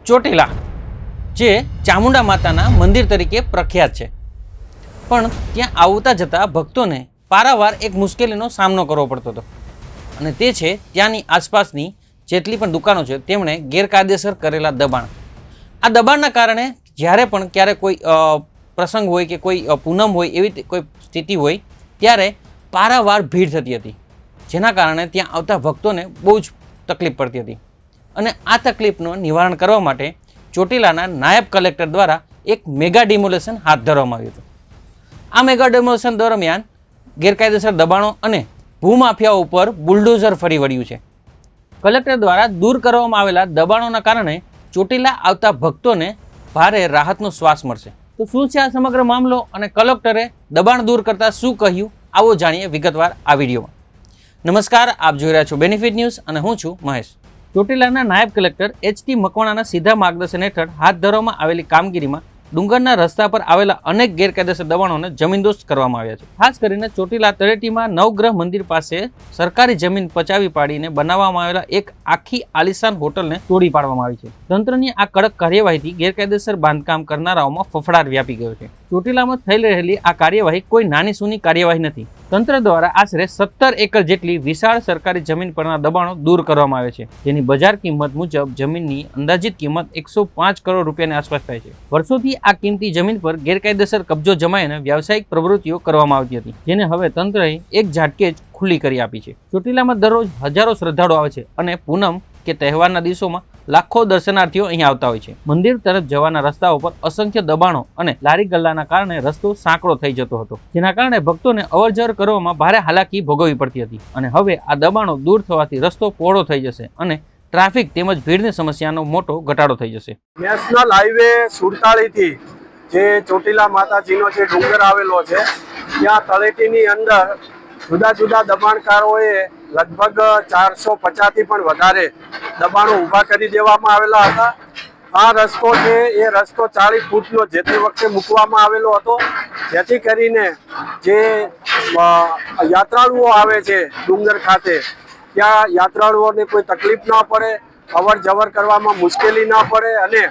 ચોટીલા જે ચામુંડા માતાના મંદિર તરીકે પ્રખ્યાત છે, પણ ત્યાં આવતા જતા ભક્તોને પારાવાર એક મુશ્કેલીનો સામનો કરવો પડતો હતો, અને તે છે ત્યાંની આસપાસની જેટલી પણ દુકાનો છે તેમણે ગેરકાયદેસર કરેલા દબાણ. આ દબાણના કારણે જ્યારે પણ ક્યારે કોઈ પ્રસંગ હોય કે કોઈ પૂનમ હોય એવી કોઈ સ્થિતિ હોય ત્યારે પારાવાર ભીડ થતી હતી, જેના કારણે ત્યાં આવતા ભક્તોને બહુ જ તકલીફ પડતી હતી. અને આ તકલીફનું નિવારણ કરવા માટે ચોટીલાના નાયબ કલેક્ટર દ્વારા એક મેગા ડિમોલેશન હાથ ધરવામાં આવ્યું હતું. આ મેગા ડિમોલેશન દરમિયાન ગેરકાયદેસર દબાણો અને ભૂમાફિયાઓ ઉપર બુલડોઝર ફરી વળ્યું છે. કલેક્ટર દ્વારા દૂર કરવામાં આવેલા દબાણોના કારણે ચોટીલા આવતા ભક્તોને ભારે રાહતનો શ્વાસ મળશે. તો શું છે આ સમગ્ર મામલો અને કલેક્ટરે દબાણ દૂર કરતા શું કહ્યું, આવો જાણીએ વિગતવાર આ વિડીયોમાં. નમસ્કાર, આપ જોઈ રહ્યા છો બેનિફિટ ન્યૂઝ અને હું છું મહેશ. ચોટીલાના નાયબ કલેક્ટર એચ.ટી. મકવાણાના સીધા માર્ગદર્શન હેઠળ હાથ ધરવામાં આવેલી કામગીરીમાં ડુંગરના રસ્તા પર આવેલા અનેક ગેરકાયદેસર દબાણોને જમીનદોસ્ત કરવામાં આવ્યા છે. ખાસ કરીને ચોટીલા તળેટીમાં નવગ્રહ મંદિર પાસે સરકારી જમીન પચાવી પાડીને બનાવવામાં આવેલા એક આખી આલિશાન હોટલને તોડી પાડવામાં આવી છે. તંત્રની આ કડક કાર્યવાહીથી ગેરકાયદેસર બાંધકામ કરનારાઓમાં ફફડાટ વ્યાપી ગયો છે. ચોટીલામાં થઈ રહેલી આ કાર્યવાહી કોઈ નાની સૂની કાર્યવાહી નથી. તંત્ર દ્વારા આશરે 17 એકર જેટલી વિશાળ સરકારી જમીન પરના દબાણો દૂર કરવામાં આવે છે, જેની બજાર કિંમત મુજબ જમીનની અંદાજિત કિંમત 105 કરોડ રૂપિયાની આસપાસ થાય છે. વર્ષોથી આ કિંમતી જમીન પર ગેરકાયદેસર કબજો જમાઈને વ્યાવસાયિક પ્રવૃત્તિઓ કરવામાં આવતી હતી, જેને હવે તંત્રએ એક ઝાટકે જ ખુલ્લી કરી આપી છે. ચોટીલામાં દરરોજ હજારો શ્રદ્ધાળુઓ આવે છે અને પૂનમ કે તહેવારના દિવસોમાં લાખો દર્શનાર્થીઓ અહીં આવતા હોય છે. મંદિર તરફ જવાના રસ્તાઓ પર અસંખ્ય દબાણો અને લારી ગલ્લાના કારણે રસ્તો સાંકડો થઈ જતો હતો, જેના કારણે ભક્તોને અવરજવર કરવામાં ભારે હાલાકી ભોગવવી પડતી હતી. અને હવે આ દબાણો દૂર થવાથી રસ્તો પહોળો થઈ જશે અને ટ્રાફિક તેમજ ભીડની સમસ્યાનો મોટો ઘટાડો થઈ જશે. નેશનલ હાઈવે 47 થી જે ચોટીલા માતાજીનો જે ડુંગર આવેલો છે, ત્યાં તળેટીની અંદર જુદા જુદા દબાણકારોએ લગભગ 450 થી પણ વધારે દબાણો ઊભા કરી દેવામાં આવેલા હતા. આ રસ્તો છે એ રસ્તો 40 ફૂટનો જે તે વખતે મૂકવામાં આવેલો હતો, જેથી કરીને જે યાત્રાળુઓ આવે છે ડુંગર ખાતે, ત્યાં યાત્રાળુઓને કોઈ તકલીફ ન પડે, અવર જવર કરવામાં મુશ્કેલી ન પડે. અને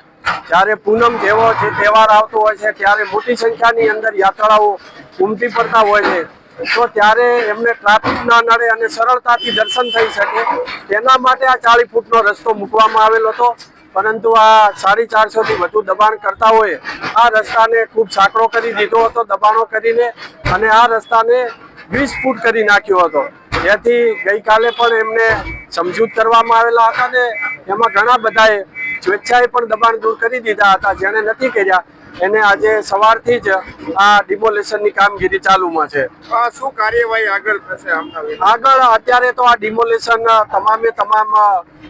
જ્યારે પૂનમ જેવો જે તહેવાર આવતો હોય છે ત્યારે મોટી સંખ્યાની અંદર યાત્રાળુઓ ઉમટી પડતા હોય છે, તો ત્યારે એમને ટ્રાફિક ના નડે અને સરળતાથી દર્શન થઈ શકે તેના માટે આ 40 ફૂટનો રસ્તો મૂકવામાં આવેલો હતો. પરંતુ આ 450 થી વધુ દબાણ કરતા હોય આ રસ્તાને ખૂબ સાંકડો કરી દીધો હતો દબાણો કરીને, અને આ રસ્તાને 20 ફૂટ કરી નાખ્યો હતો. જેથી ગઈકાલે પણ એમને સમજૂત કરવામાં આવેલા હતા ને એમાં ઘણા બધાએ સ્વેચ્છાએ પણ દબાણ દૂર કરી દીધા હતા. જેણે નથી કર્યા એને આજે સવારથી જ આ ડિમોલેશનની કામગીરી ચાલુમાં છે. શું કાર્યવાહી આગળ થશે? આગળ અત્યારે તો આ ડિમોલેશન તમામે તમામ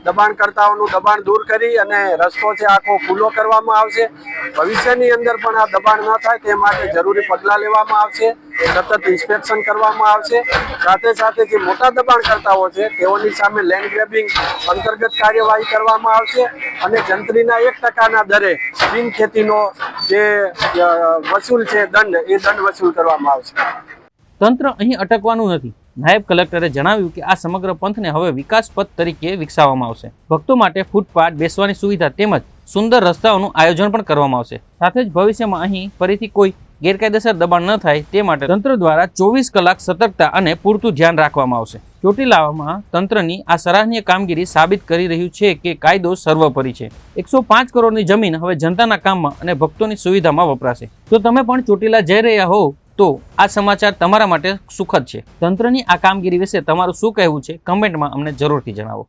દબાણકર્તાઓનું દબાણ દૂર કરી અને રસ્તો છે આખો ખુલ્લો કરવામાં આવશે. ભવિષ્યની અંદર પણ આ દબાણ ન થાય તે માટે જરૂરી પગલાં લેવામાં આવશે, સતત ઇન્સ્પેક્શન કરવામાં આવશે. સાથે સાથે જે મોટા દબાણકર્તાઓ છે તેઓની સામે લેન્ડ ગ્રેબિંગ અંતર્ગત કાર્યવાહી કરવામાં આવશે અને જંત્રીના 1% દરે બિન ખેતીનો જે વસૂલ છે દંડ, એ દંડ વસૂલ કરવામાં આવશે. તંત્ર અહીં અટકવાનું નથી. નાયબ કલેક્ટરે જણાવ્યું કે આ સમગ્ર પંથને હવે વિકાસ પથ તરીકે વિકસાવવામાં આવશે. ભક્તો માટે ફૂટપાથ, બેસવાની સુવિધા તેમજ સુંદર રસ્તાઓનું આયોજન પણ કરવામાં આવશે. સાથે જ ભવિષ્યમાં અહીં ફરીથી કોઈ ગેરકાયદેસર દબાણ ન થાય તે માટે તંત્ર દ્વારા 24 કલાક સતર્કતા અને પૂરતું ધ્યાન રાખવામાં આવશે. ચોટીલામાં તંત્રની આ સરાહનીય કામગીરી સાબિત કરી રહ્યું છે કે કાયદો સર્વોપરી છે. 105 કરોડની જમીન હવે જનતાના કામમાં અને ભક્તોની સુવિધામાં વપરાશે. જો તમે પણ ચોટીલા જઈ રહ્યા હોવ તો આ સમાચાર તમારા માટે સુખદ છે. તંત્રની આ કામગીરી વિશે તમારું શું કહેવું છે, કમેન્ટમાં અમને જરૂરથી જણાવો.